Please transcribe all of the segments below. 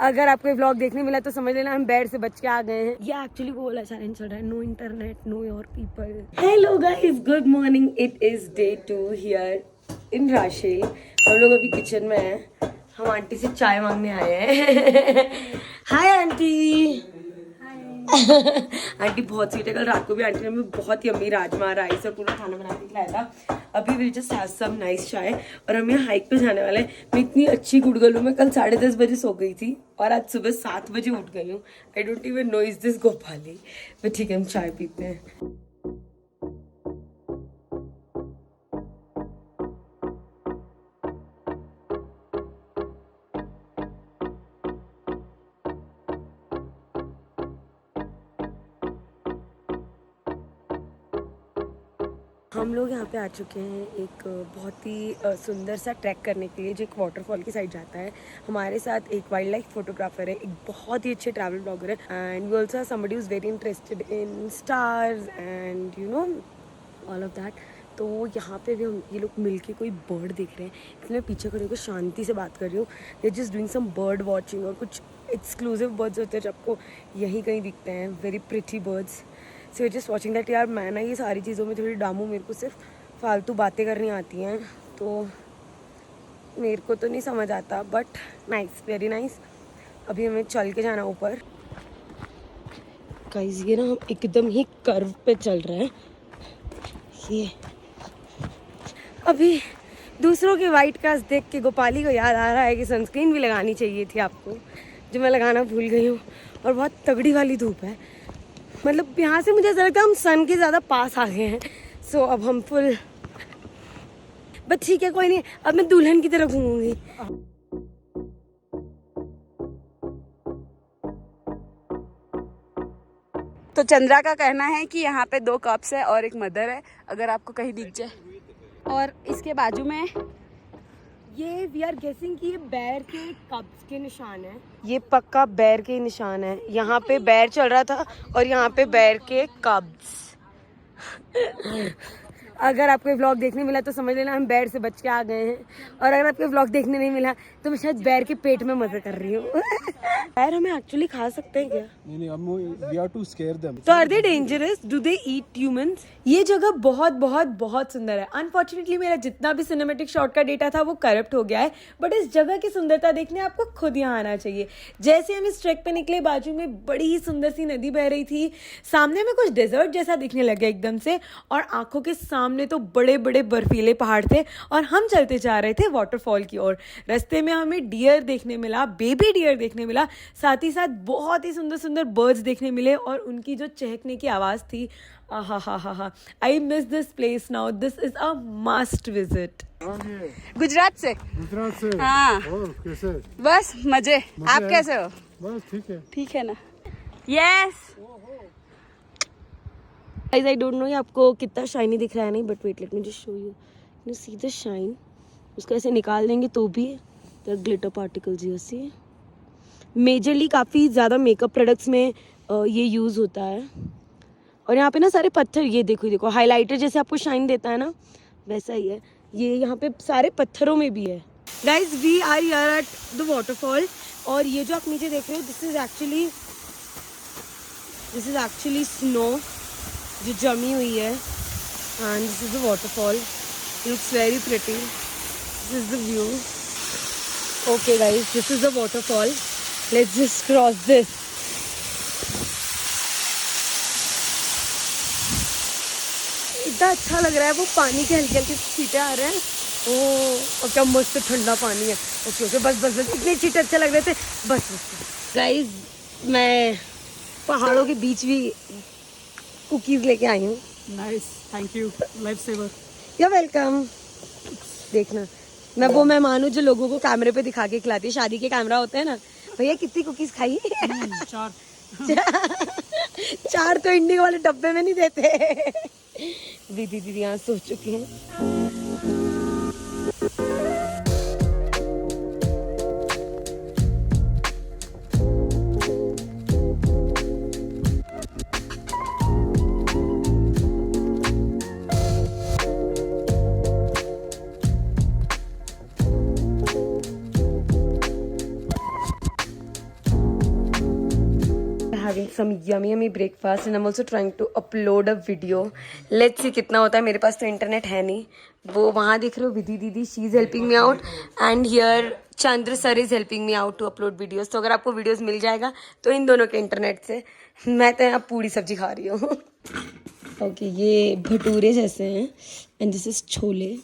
अगर आपको ये व्लॉग देखने मिला तो समझ लेना हम बेड से बच के आ गए हैं। ये एक्चुअली वो वाला चैलेंज चल रहा है, no internet no your people. Hello guys, good morning. It is day 2 here in Rashi. हम लोग अभी किचन में हैं। हम आंटी से चाय मांगने आए हैं। Hi aunty. आंटी बहुत स्वीट है। कल रात को भी आंटी ने हमें बहुत यम्मी राजमा राइस और पूरा खाना बना के खिलाया था। अभी will just have some nice chai. और हम यहाँ हाइक पे जाने वाले हैं। मैं इतनी अच्छी गुड़गल हूँ, मैं कल 10:30 बजे सो गई थी और आज सुबह 7 बजे उठ गई हूँ। I don't even know is this Gopali. But ठीक है, हम चाय पीते हैं। हम लोग यहाँ पे आ चुके हैं एक बहुत ही सुंदर सा ट्रैक करने के लिए जो एक वाटरफॉल की साइड जाता है। हमारे साथ एक वाइल्ड लाइफ फोटोग्राफर है, एक बहुत ही अच्छे ट्रैवल ब्लॉगर है, and we also somebody is very interested in stars and you know all of that. तो यहाँ पे भी हम ये लोग मिलके कोई बर्ड देख रहे हैं, इसलिए मैं पीछे खड़े होकर शांति से बात कर रही हूँ। They just doing some bird watching, और कुछ एक्सक्लूसिव बर्ड्स होते हैं जो आपको यहीं कहीं दिखते हैं, very pretty birds. So just watching that. यार मैं ना ये सारी चीज़ों में थोड़ी डामू, मेरे को सिर्फ फालतू बातें करनी आती हैं, तो मेरे को तो नहीं समझ आता, बट नाइस, वेरी नाइस। अभी हमें चल के जाना ऊपर। गाइस ये ना हम एकदम ही कर्व पे चल रहे हैं। ये अभी दूसरों के वाइट कास्ट देख के गोपाली को याद आ रहा है कि सनस्क्रीन भी लगानी चाहिए थी आपको, जो मैं लगाना भूल गई हूँ। और बहुत तगड़ी वाली धूप है, मतलब यहाँ से मुझे ऐसा लगता है हम सन के ज़्यादा पास आ गए हैं। सो अब हम फुल, बट ठीक है कोई नहीं, अब मैं दुल्हन की तरह घूमूंगी। तो चंद्रा का कहना है कि यहाँ पे 2 कप्स है और एक मदर है, अगर आपको कहीं दिख जाए। और इसके बाजू में ये वी आर गेसिंग कि ये बैर के कब्स के निशान है। ये पक्का बैर के निशान है। यहाँ पे बैर चल रहा था और यहाँ पे बैर के कब्स। अगर आपको ये व्लॉग देखने मिला तो समझ लेना हम बैर से बच के आ गए हैं, और अगर आपको व्लॉग देखने नहीं मिला तो मैं शायद बैर के पेट में मजे कर रही हूँ। बैर हमें एक्चुअली खा सकते हैं क्या? नहीं, we have to scare them. तो are they dangerous? Do they eat humans? ये जगह बहुत बहुत बहुत सुंदर है। अनफॉर्चुनेटली मेरा जितना भी सिनेमेटिक शॉट का डेटा था वो करप्ट हो गया है, बट इस जगह की सुंदरता देखने आपको खुद यहाँ आना चाहिए। जैसे हम इस ट्रैक पे निकले, बाजू में बड़ी ही सुंदर सी नदी बह रही थी, सामने में कुछ डेजर्ट जैसा दिखने लगा एकदम से, और आंखों के सामने तो बड़े बड़े बर्फीले पहाड़ थे, और हम चलते जा रहे थे वाटरफॉल की ओर। रास्ते में हमें डियर देखने मिला, बेबी डियर देखने मिला, साथ ही साथ बहुत ही सुंदर सुंदर बर्ड्स देखने मिले, और उनकी जो चहकने की आवाज़ थी, आहा हा हा हा। I miss this place now, this is a must visit. Gujarat से। गुजरात से? हाँ। और कैसे? बस मजे। आप कैसे हो? बस ठीक है। ठीक है ना? Yes. Guys I don't know ये आपको कितना शाइनी दिख रहा है, नहीं, but wait let me just show you. You see the shine. उसको ऐसे निकाल देंगे तो भी the glitter particles you see. Majorly काफ़ी ज़्यादा मेकअप प्रोडक्ट्स में ये यूज़ होता है। और यहाँ पे ना सारे पत्थर, ये देखो देखो, हाइलाइटर जैसे आपको शाइन देता है ना, वैसा ही है ये। यहाँ पे सारे पत्थरों में भी है। Guys we are here at the waterfall, और ये जो आप नीचे देख रहे हो, दिस इज एक्चुअली स्नो जो जमी हुई है, and this is the waterfall. Looks very pretty. This is the view. Okay guys, this is the waterfall. Let's just cross this. इतना अच्छा लग रहा है, वो पानी के हल्के हल्के छींटे आ रहे हैं। और क्या मस्त ठंडा पानी है। ओके ओके, बस बस बस, इतने छींटे अच्छे लग रहे थे, बस बस। गाइज मैं पहाड़ों के बीच भी कुकीज लेके आई हूँ। Nice, thank you, life saver. You welcome. देखना, मैं वो मेहमान हूँ जो लोगों को कैमरे पे दिखा के खिलाती है। शादी के कैमरा होते हैं ना, भैया कितनी कुकीज खाई? 4। 4 तो इंडिया वाले डब्बे में नहीं देते। दीदी यहाँ सो चुकी हैं। having some yummy breakfast and I'm also trying to upload a video. Let's see कितना होता है. मेरे पास तो इंटरनेट है नहीं. वो वहाँ देख रहे हो विधि दीदी, she is helping me out and here Chandra sir is helping me out to upload videos. तो अगर आपको वीडियोस मिल जाएगा तो इन दोनों के इंटरनेट से. मैं तो यहाँ पूरी सब्जी खा रही हूँ. ओके ये भटूरे जैसे हैं and this is chole.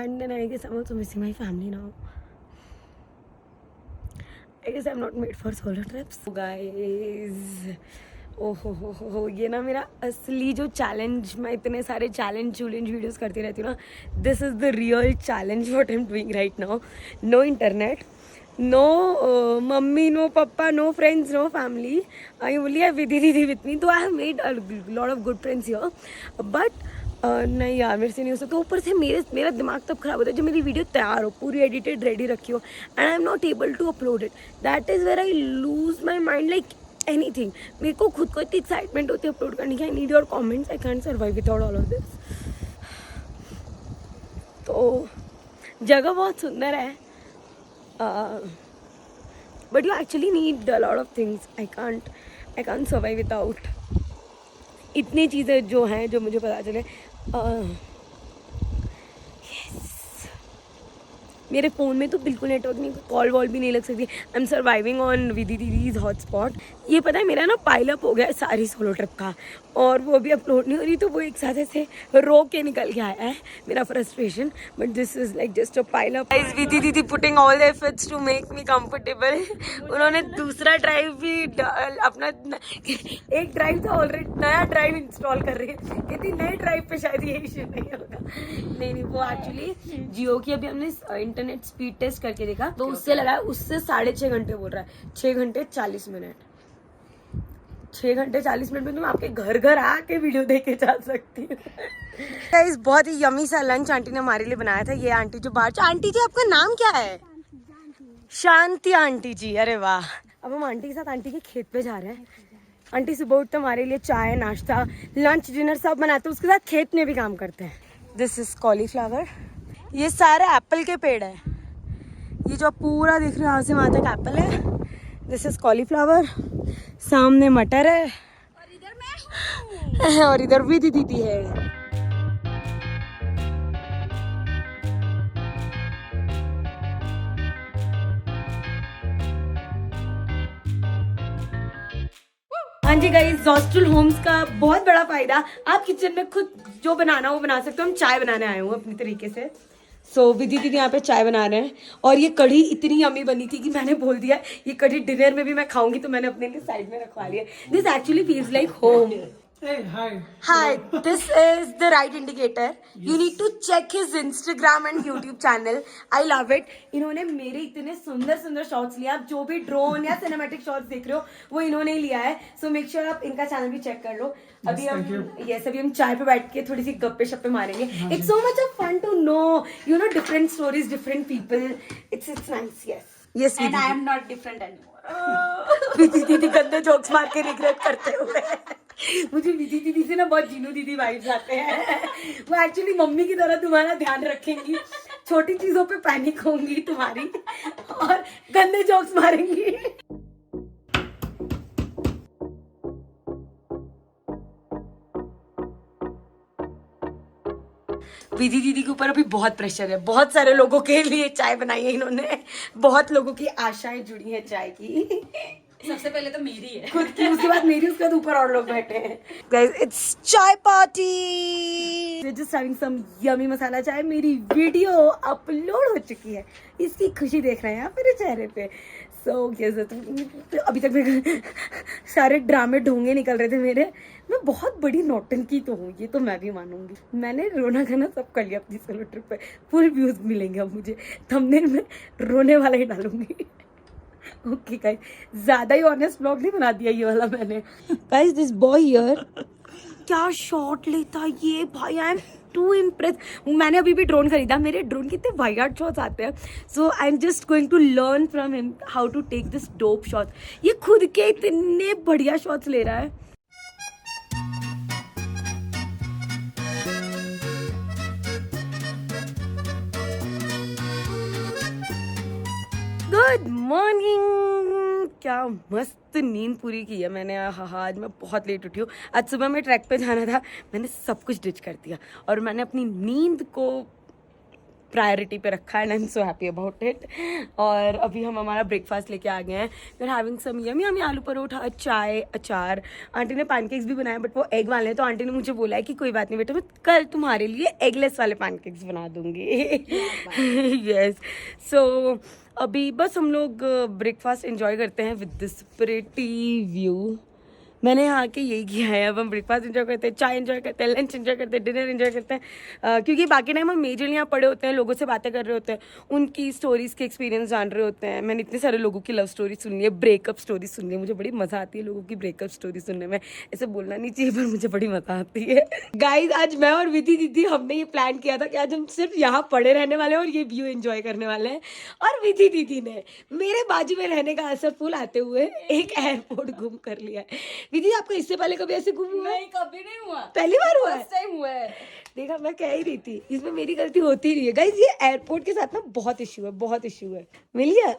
And then I guess I'm also missing my family now. I guess I'm not made for solo trips. So guys, oh, ये ना मेरा असली जो चैलेंज, मैं इतने सारे चैलेंज वीडियोस करती रहती हूँ ना. This is the real challenge what I am doing right now. No internet, no mummy, no papa, no friends, no family. I only have Vidhi Didi with me. So I have made a lot of good friends here. But नहीं यार मेरे से नहीं हो सकता. ऊपर से मेरा दिमाग तब खराब होता है जब मेरी वीडियो तैयार हो, पूरी एडिटेड रेडी रखी हो and I am not able to upload it. That is where I lose my mind like anything. मेरे को खुद को इतनी एक्साइटमेंट होती है अपलोड करने की. I need your comments. I can't survive without all of this. तो जगह बहुत सुंदर है but you actually need a lot of things. I can't survive without इतनी चीज़ें जो हैं जो मुझे पता चले. मेरे फ़ोन में तो बिल्कुल नेटवर्क नहीं, कॉल वॉल भी नहीं लग सकती. I am surviving on Vidhi didis hotspot. ये पता है मेरा ना पाइलअप हो गया है सारी सोलो ट्रिप का और वो अभी अपलोड नहीं हो रही. तो वो एक साथ ऐसे रो के निकल के आया है मेरा frustration. But this is like just a pileup. Vidhi didi putting all the efforts to make me comfortable. उन्होंने दूसरा ड्राइव भी अपना एक ड्राइव था ऑलरेडी, नया ड्राइव इंस्टॉल कर रही है. कहती नए ड्राइव पे शायद ये इशू नहीं होगा. नहीं वो एक्चुअली जियो की अभी हमने इंटरनेट स्पीड टेस्ट करके देखा तो उससे लगा उससे 6.5 घंटे बोल रहा है. 6 घंटे 40 मिनट. 6 घंटे 40 मिनट में तुम आपके घर आके वीडियो देख के जा सकती हो. गाइस बहुत ही यमी सा लंच आंटी ने हमारे लिए बनाया था. ये आंटी जो बाहर. आंटी जी आपका नाम क्या है? शांति आंटी जी. अरे वाह. अब हम आंटी के साथ आंटी के खेत पे जा रहे हैं. आंटी सुबह उठते हमारे लिए चाय नाश्ता लंच डिनर सब बनाते हैं. उसके साथ खेत में भी काम करते हैं. This is cauliflower. ये सारे एप्पल के पेड़ है. ये जो पूरा दिख रहा है यहाँ से वहाँ तक एप्पल है. This is cauliflower. सामने मटर है और इधर मैं हूँ और इधर विधि दीदी है. हाँ जी गाइस, हॉस्टल होम्स का बहुत बड़ा फायदा, आप किचन में खुद जो बनाना हो वो बना सकते हो. हम चाय बनाने आए हूँ अपनी तरीके से. सो विधि दीदी यहाँ पे चाय बना रहे हैं और ये कढ़ी इतनी यम्मी बनी थी कि मैंने बोल दिया ये कढ़ी डिनर में भी मैं खाऊंगी. तो मैंने अपने लिए साइड में रखवा लिया. This actually feels like home. Hey, hi. Hi, this is the right indicator. Yes. You need to check his Instagram and YouTube channel. I love it. इन्होंने मेरे इतने सुंदर शॉट्स लिया. आप जो भी ड्रोन या सिनेमैटिक शॉट्स देख रहे हो वो इन्होंने ही लिया है. सो मेक श्योर आप इनका चैनल भी चेक कर लो. अभी हम चाय पे बैठ के थोड़ी सी गप्पे शप्पे मारेंगे. It's so much of fun to know you know different stories, different people. It's nice. Yes and I am not different anymore. Vidhi didi गंदे जोक्स मार के रिग्रेट करते हुए. मुझे विधि दीदी से ना बहुत जीनू दीदी वाइब्स आते हैं. वो एक्चुअली मम्मी की तरह तुम्हारा ध्यान रखेंगी, छोटी चीजों पे पैनिक होंगी तुम्हारी और गंदे जोक्स मारेंगी. विधि दीदी के ऊपर अभी बहुत प्रेशर है. बहुत सारे लोगों के लिए चाय बनाई है इन्होंने. बहुत लोगों की आशाएं जुड़ी है चाय की. सबसे पहले तो मेरी है खुद की, उसके बाद मेरी, उसके बाद ऊपर और लोग बैठे हैं. Guys it's chai party. We just having some yummy masala chai. मेरी वीडियो अपलोड हो चुकी है, इसकी खुशी देख रहे हैं आप मेरे चेहरे पे. सो अभी तक मेरे सारे ड्रामे ढोंगे निकल रहे थे मेरे. मैं बहुत बड़ी नौटंकी तो हूँ, ये तो मैं भी मानूंगी. मैंने रोना गाना सब कर लिया अपनी सोलो ट्रिप पे. फुल व्यूज मिलेंगे अब मुझे. थंबनेल में रोने वाला ही डालूंगी. ओके गाइस, ज्यादा ही ऑनेस्ट व्लॉग नहीं बना दिया ये वाला मैंने. गाइस दिस बॉय हियर क्या शॉट लेता ये भाई. I am to impress. मैंने अभी भी ड्रोन खरीदा. मेरे ड्रोन के इतने वाइड शॉट्स आते हैं. So I am just going to learn from him how to take this dope shot. ये खुद के इतने बढ़िया शॉट्स ले रहा है. मॉर्निंग। क्या मस्त नींद पूरी की है मैंने। हाँ, आज मैं बहुत लेट उठी हूँ। आज सुबह में ट्रैक पे जाना था, मैंने सब कुछ डिच कर दिया और मैंने अपनी नींद को प्रायोरिटी पे रखा है and I am so happy about it. और अभी हम हमारा ब्रेकफास्ट लेके आ गए हैं। We are having some yummy aloo paratha, चाय, अचार। आंटी ने पैनकेक्स भी बनाए बट वो एग वाले हैं, तो आंटी ने मुझे बोला है कि कोई बात नहीं बेटा, मैं कल तुम्हारे लिए एगलेस वाले पैनकेक्स बना दूंगी। यस, सो अभी बस हम लोग ब्रेकफास्ट एंजॉय करते हैं विद दिस प्रिटी व्यू। मैंने यहाँ के यही किया है। अब हम ब्रेकफास्ट एंजॉय करते हैं, चाय एंजॉय करते हैं, लंच एंजॉय करते हैं, डिनर एंजॉय करते हैं, क्योंकि बाकी टाइम हम मेजरली यहाँ पड़े होते हैं, लोगों से बातें कर रहे होते हैं, उनकी स्टोरीज़ के एक्सपीरियंस जान रहे होते हैं। मैंने इतने सारे लोगों की लव स्टोरी सुन ली है, ब्रेकअप स्टोरी सुन ली है। मुझे बड़ी मज़ा आती है लोगों की ब्रेकअप स्टोरी सुनने में। ऐसे बोलना नहीं चाहिए पर मुझे बड़ी मज़ा आती है। गाइज, आज मैं और विधि दीदी हमने ये प्लान किया था कि आज हम सिर्फ यहाँ पड़े रहने वाले हैं और ये व्यू एंजॉय करने वाले हैं। और विधि दीदी ने मेरे बाजू में रहने का असर फूल आते हुए एक एयरपोर्ट घूम कर लिया है। विधि, आपको इससे पहले कभी ऐसे घूम हुआ है? नहीं, कभी नहीं हुआ। पहली बार हुआ है? फर्स्ट टाइम हुआ है। देखा, मैं कह ही रही थी इसमें मेरी गलती होती नहीं है। गाइस, ये एयरपोर्ट के साथ ना बहुत इश्यू है, बहुत इश्यू है। मिल गया?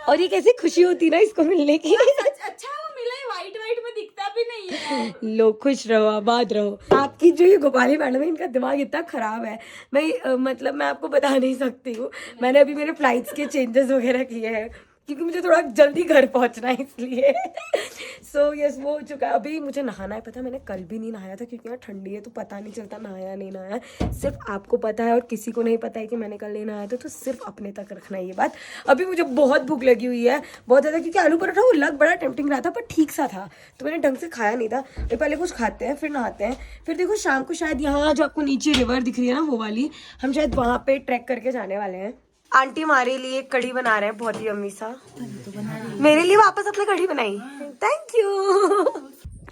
और ये कैसे खुशी होती ना इसको मिलने की। अच्छा वो मिला है, वाइट वाइट में दिखता भी नहीं है। लो, खुश रहो, आबाद रहो। आपकी जो ये गोपाली मैडम है, इनका दिमाग इतना खराब है। मतलब मैं आपको बता नहीं सकती हूँ। मैंने अभी मेरे फ्लाइट्स के चेंजेस वगैरह किए हैं क्योंकि मुझे थोड़ा जल्दी घर पहुंचना है इसलिए। सो यस, वो हो चुका है। अभी मुझे नहाना है। पता है, मैंने कल भी नहीं नहाया था क्योंकि यहाँ ठंडी है तो पता नहीं चलता नहाया नहीं नहाया। सिर्फ आपको पता है और किसी को नहीं पता है कि मैंने कल नहीं नहाया था, तो सिर्फ अपने तक रखना है ये बात। अभी मुझे बहुत भूख लगी हुई है, बहुत ज़्यादा, क्योंकि आलू पराठा वो लग बड़ा टेम्पटिंग रहा था पर ठीक सा था, तो मैंने ढंग से खाया नहीं था। अभी पहले कुछ खाते हैं फिर नहाते हैं। फिर देखो शाम को शायद यहाँ जो आपको नीचे रिवर दिख रही है ना, वो वाली, हम शायद वहाँ पे ट्रैक करके जाने वाले हैं। आंटी हमारे लिए कढ़ी बना रहे हैं, बहुत ही अम्मी सा। मेरे लिए वापस अपने कढ़ी बनाई, thank you.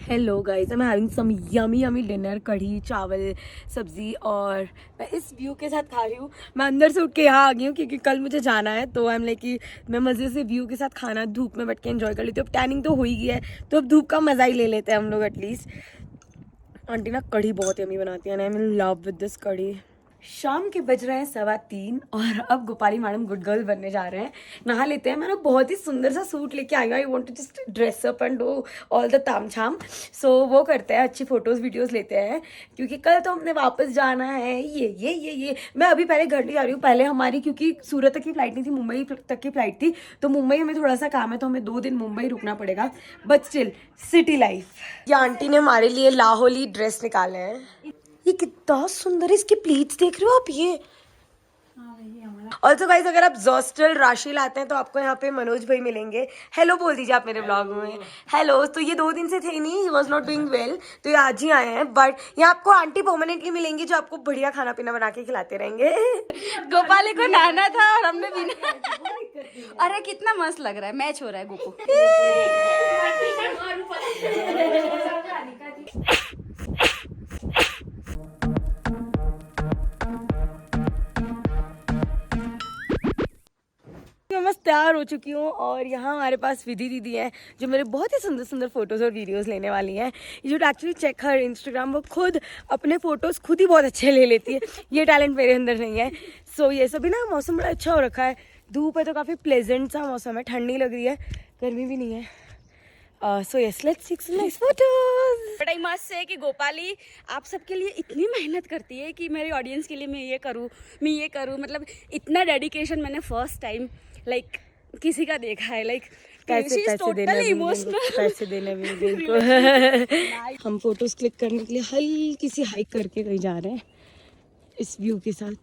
Hello guys, I am having some yummy dinner, kadhi, chawal, sabzi, और मैं इस व्यू के साथ खा रही हूँ। मैं अंदर से उठ के यहाँ आ गई हूँ क्योंकि कल मुझे जाना है, तो आई एम लाइक कि मैं मज़े से व्यू के साथ खाना, धूप में बैठ के एंजॉय कर लेती हूँ। अब टैनिंग तो हो ही गई है तो अब धूप का मज़ा ही ले लेते हैं हम लोग एटलीस्ट। आंटी ना कढ़ी बहुत यमी बनाती है, I am in love with this kadhi. शाम के बज रहे हैं 3:15 और अब गोपाली मैडम गुड गर्ल बनने जा रहे हैं। नहा लेते हैं। मैं ना बहुत ही सुंदर सा सूट लेके आई हूँ। I want to just dress up and do all the ताम झाम। सो वो करते हैं, अच्छी फोटोज़ वीडियोज़ लेते हैं क्योंकि कल तो हमने वापस जाना है। ये मैं अभी पहले घर नहीं जा रही हूँ। पहले हमारी, क्योंकि सूरत तक की फ़्लाइट नहीं थी, मुंबई तक की फ़्लाइट थी, तो मुंबई हमें थोड़ा सा काम है तो हमें 2 दिन मुंबई रुकना पड़ेगा। But still city life. ये आंटी ने हमारे लिए लाहौली ड्रेस निकाले हैं। ये कितना सुंदर है, इसके प्लीट्स देख रहे हो आप? ये ऑल्सो गाइज, अगर आप जोस्टल राशि लाते हैं तो आपको यहाँ पे मनोज भाई मिलेंगे। हेलो बोल दीजिए आप मेरे ब्लॉग में। हेलो। तो ये 2 दिन से थे नहीं, he was not doing well, तो ये आज ही आए हैं। बट यहाँ आपको आंटी परमानेंटली मिलेंगी जो आपको बढ़िया खाना पीना बना के खिलाते रहेंगे। गोपाली को नहाना था और हमने भी अरे कितना मस्त लग रहा है, मैच हो रहा है गोपू। मैं मस्त तैयार हो चुकी हूँ और यहाँ हमारे पास विधि दीदी है जो मेरे बहुत ही सुंदर सुंदर फोटोज़ और वीडियोज़ लेने वाली हैं। You should actually check her Instagram. वो खुद अपने फ़ोटोज़ खुद ही बहुत अच्छे ले लेती है, ये टैलेंट मेरे अंदर नहीं है। सो ये सभी ना, मौसम बड़ा अच्छा हो रखा है, धूप है तो काफ़ी प्लेजेंट सा मौसम है, ठंडी लग रही है, गर्मी भी नहीं है। So yes, let's take some nice photos. But I must say कि गोपाली आप सबके लिए इतनी मेहनत करती है कि मेरे ऑडियंस के लिए मैं ये करूँ, मतलब इतना डेडिकेशन मैंने फर्स्ट टाइम लाइक किसी का देखा है। लाइक पैसे देने भी इनको। हम फोटोज क्लिक करने के लिए हल्की सी हाइक करके कहीं जा रहे हैं इस व्यू के साथ।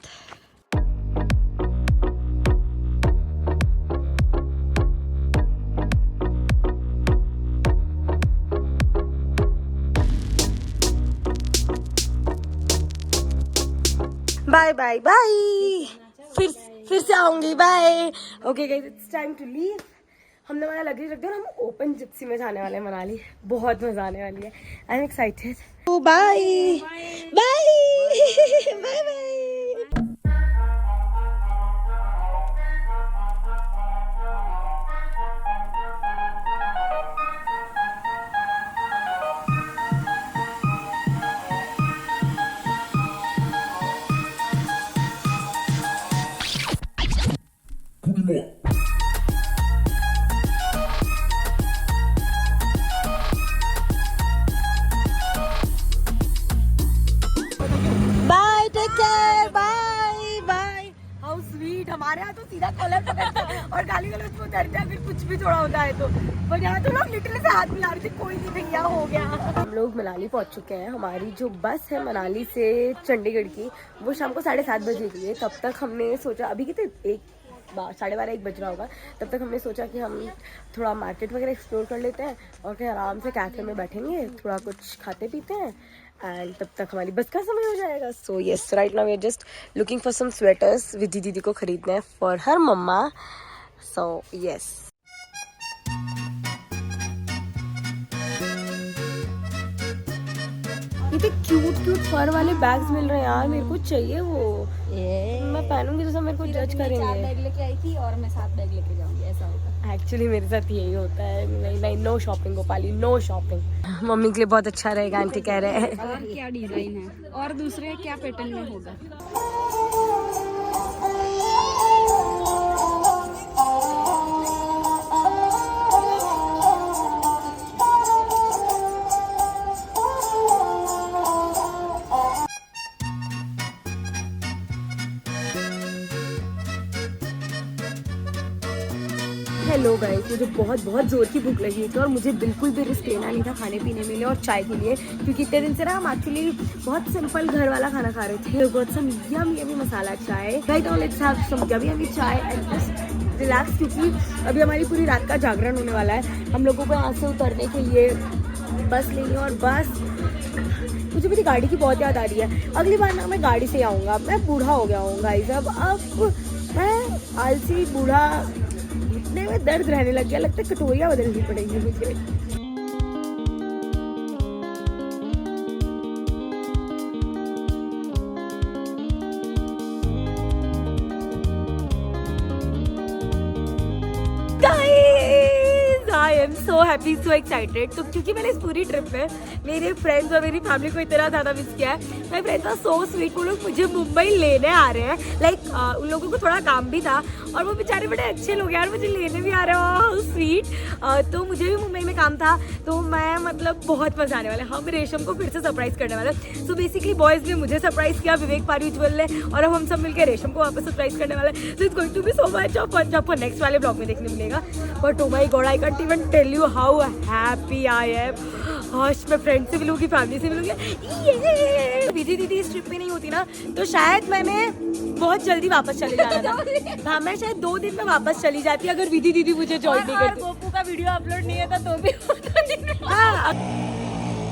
बाय बाय बाय, फिर से आऊंगी, bye. Okay guys, it's time to leave. हमने हमारा लगेज रख दिया और हम ओपन जिप्सी में जाने वाले हैं मनाली। बहुत मजा आने वाली है, I am excited. Bye bye bye bye. हमारे यहाँ तो सीधा कॉलर पकड़ते हैं और गाली गलौज में उतरते हैं, फिर कुछ भी थोड़ा होता है तो। पर यहाँ तो लोग लिटरली से हाथ मिला रहे थे, कोई नहीं भैया हो गया। हम लोग मनाली पहुँच चुके हैं। हमारी जो बस है मनाली से चंडीगढ़ की, वो शाम को 7:30 बजे की है। तब तक हमने सोचा, अभी कितने 12:30-1 बज रहा होगा, तब तक हमने सोचा कि हम थोड़ा मार्केट वगैरह एक्सप्लोर कर लेते हैं और फिर आराम से कैफे में बैठेंगे, थोड़ा कुछ खाते पीते हैं एंड तब तक हमारी बस का समय हो जाएगा। So yes, right now we are just looking for some sweaters. Vidhi didi को खरीदना है for her mama. So yes, इतने क्यूट फर वाले बैग्स मिल रहे हैं यार, मेरे को चाहिए वो। मैं पहनूंगी तो सब मेरे को जज करेंगे। 4 बैग लेके आई थी और मैं 7 बैग लेके जाऊंगी, ऐसा होगा। एक्चुअली मेरे साथ यही होता है। नहीं, no shopping Gopali, no shopping. Mummy के लिए बहुत अच्छा रहेगा, आंटी कह रहे हैं। और क्या डिजाइन है और दूसरे क्या पैटर्न में होगा। हेलो गाइस, मुझे बहुत ज़ोर की भूख लगी थी और मुझे बिल्कुल भी रिस्क लेना नहीं था खाने पीने में और चाय के लिए, क्योंकि इतने दिन से ना हम एक्चुअली बहुत सिंपल घर वाला खाना खा रहे थे। Got some yummy masala chai. Right now let's have some yummy chai and just relax, क्योंकि अभी हमारी पूरी रात का जागरण होने वाला है। हम लोगों को यहाँ से उतरने के लिए बस लेनी और बस। मुझे मेरी गाड़ी की बहुत याद आ रही है। अगली बार ना मैं गाड़ी से आऊँगा, मैं बूढ़ा हो गया हूँ गाइस। अब मैं आलसी बूढ़ा घुटने में दर्द रहने लग गया, लगता है कटोरियाँ बदलनी पड़ेंगी मुझे। आई am so happy, so excited. तो क्योंकि मैंने इस पूरी ट्रिप में मेरे फ्रेंड्स और मेरी फैमिली को इतना ज़्यादा मिस किया है। My friends are so sweet. वो लोग मुझे मुंबई लेने आ रहे हैं। लाइक उन लोगों को थोड़ा काम भी था और वो बेचारे बड़े अच्छे लोग यार, मुझे लेने भी आ रहे हो, स्वीट। तो मुझे भी मुंबई में काम था, तो मैं मतलब बहुत मजा आने वाला है। हम रेशम को फिर से सरप्राइज करने वाले हैं। सो बेसिकली बॉयज़ ने मुझे सरप्राइज किया, विवेक पारी उज्जवल ने, और अब हम सब मिलकर रेशम को वापस सरप्राइज करने वाले हैं। So it's going to be so much of fun, जो आपको नेक्स्ट वाले ब्लॉग में देखने मिलेगा। But oh my god, I can't even tell you how happy I am. आज मैं फ्रेंड से मिलूंगी, फैमिली से मिलूंगी। विधि दीदी इस ट्रिप पे नहीं होती ना, तो शायद मैंने बहुत जल्दी वापस चले जाना था। हाँ, मैं शायद 2 दिन में वापस चली जाती अगर विधि दीदी मुझे जॉइन नहीं करती। गोपू का वीडियो अपलोड नहीं होता तो भी हाँ,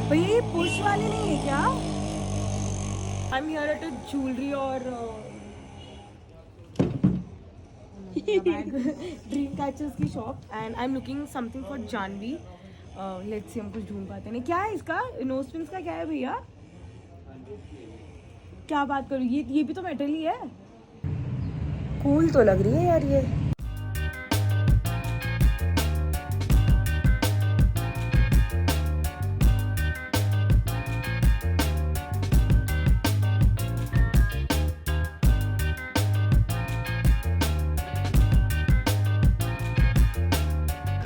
भैया ये पुश वाले नहीं है क्या? I am here at a jewellery और ड्रीम कैचर्स की shop and I am looking something for Janvi. Let's see, हम कुछ ढूंढ पाते हैं। क्या है इसका नोज पिन्स का, क्या है भैया? क्या बात करूँ, ये भी तो मेटल ही है। कूल तो लग रही है यार ये।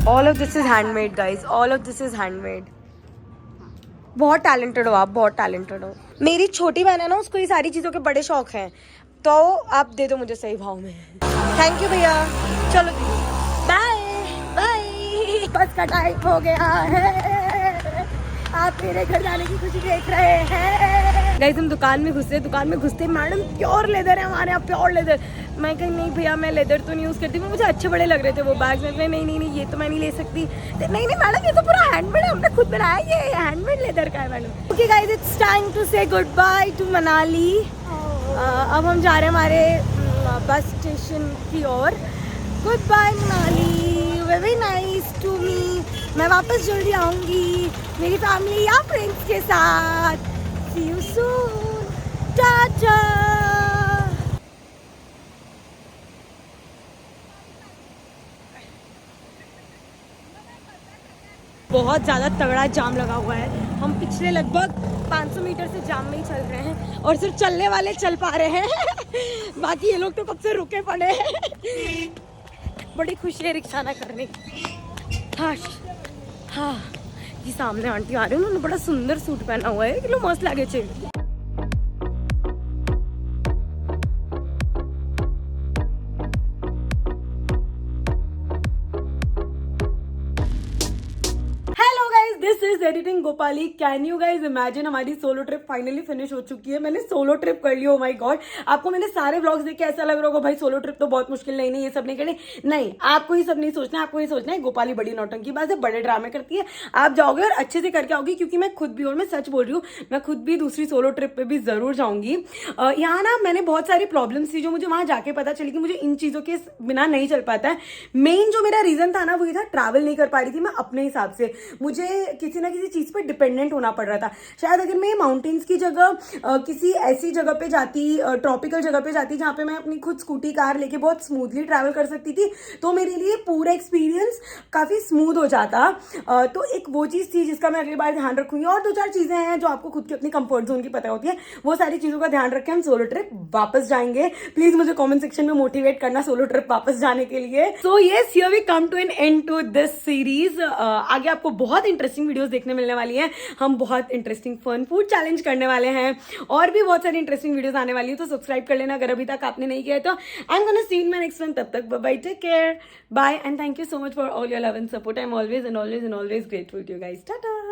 All of this is handmade guys, all of this is handmade. बहुत टैलेंटेड हो आप, बहुत टैलेंटेड हो। मेरी छोटी बहन है ना, उसको ये सारी चीज़ों के बड़े शौक हैं, तो आप दे दो मुझे सही भाव में। थैंक यू भैया, चलो बाय बाय। बस का टाइम हो गया है, आप मेरे घर जाने की खुशी देख रहे हैं। गाइस हम दुकान में घुसते मैडम प्योर लेदर है हमारे यहाँ, प्योर लेदर। मैं कहीं नहीं भैया, मैं लेदर तो नहीं यूज़ करती, मुझे अच्छे बड़े लग रहे थे वो बैग्स में। नहीं ये तो मैं नहीं ले सकती। नहीं मैडम, ये तो पूरा हैंडमेड है, हमने खुद बनाया, ये हैंडमेड लेदर का है madam. Okay guys, it's time to say goodbye to Manali. अब हम जा रहे हैं हमारे बस स्टेशन की ओर। Goodbye Manali, very nice to me. मैं वापस जल्दी आऊँगी मेरी फैमिली या फ्रेंड्स के साथ। सी यू सून, टाटा। बहुत ज़्यादा तगड़ा जाम लगा हुआ है। हम पिछले लगभग 500 मीटर से जाम में ही चल रहे हैं और सिर्फ चलने वाले चल पा रहे हैं बाकी ये लोग तो कब से रुके पड़े हैं। बड़ी खुशी है रिक्शा ना करने की। हाँ, ये सामने आंटी आ रही है, उन्होंने बड़ा सुंदर सूट पहना हुआ है, कितना मस्त लगे छे। Editing Gopali, can you guys imagine हमारी सोलो ट्रिप फाइनली फिनिश हो चुकी है। मैंने सोलो ट्रिप कर ली, ओ माय गॉड। आपको मैंने सारे व्लॉग्स देख के ऐसा लग रहा होगा भाई सोलो ट्रिप तो बहुत मुश्किल, नहीं ये सब नहीं करनी। नहीं, आपको ये सब नहीं सोचना, आपको ये सोचना है गोपाली बड़ी नौटंकीबाज है, बड़े ड्रामे करती है। आप जाओगे और अच्छे से करके आओगे, क्योंकि मैं खुद भी, और मैं सच बोल रही हूँ, मैं खुद भी दूसरी सोलो ट्रिप पे भी जरूर जाऊंगी। यहाँ ना मैंने बहुत सारी प्रॉब्लम्स थी जो मुझे वहां जाके पता चली कि मुझे इन चीजों के बिना नहीं चल पाता है। मेन जो मेरा रीजन था ना वो ये था, ट्रैवल नहीं कर पा रही थी मैं अपने हिसाब से, मुझे किसी ना किसी चीज पे डिपेंडेंट होना पड़ रहा था। शायद अगर मैं माउंटेन्स की जगह किसी ऐसी जगह पे जाती, ट्रॉपिकल जगह पे जाती जहाँ पे मैं अपनी खुद स्कूटी कार लेके बहुत स्मूथली ट्रैवल कर सकती थी, तो मेरे लिए पूरा एक्सपीरियंस काफी स्मूथ हो जाता। तो एक वो चीज थी जिसका मैं अगली बार ध्यान रखूंगी। और 2-4 चीजें हैं जो आपको खुद की अपनी कंफर्ट जोन की पता होती है, वो सारी चीजों का ध्यान रख के हम सोलो ट्रिप वापस जाएंगे। प्लीज मुझे कमेंट सेक्शन में मोटिवेट करना सोलो ट्रिप वापस जाने के लिए। So yes, here we come to an end to this series. आगे आपको बहुत इंटरेस्टिंग वीडियोस देखने मिलने वाली हैं। हम बहुत इंटरेस्टिंग फन फूड चैलेंज करने वाले हैं और भी बहुत सारी इंटरेस्टिंग वीडियोस आने वाली है, तो सब्सक्राइब कर लेना अगर अभी तक आपने नहीं किया है तो। I am gonna see in my next one. तब तक bye bye, take care, bye and thank you so much for all your love and support. I am always and always and always grateful to you guys. Tata.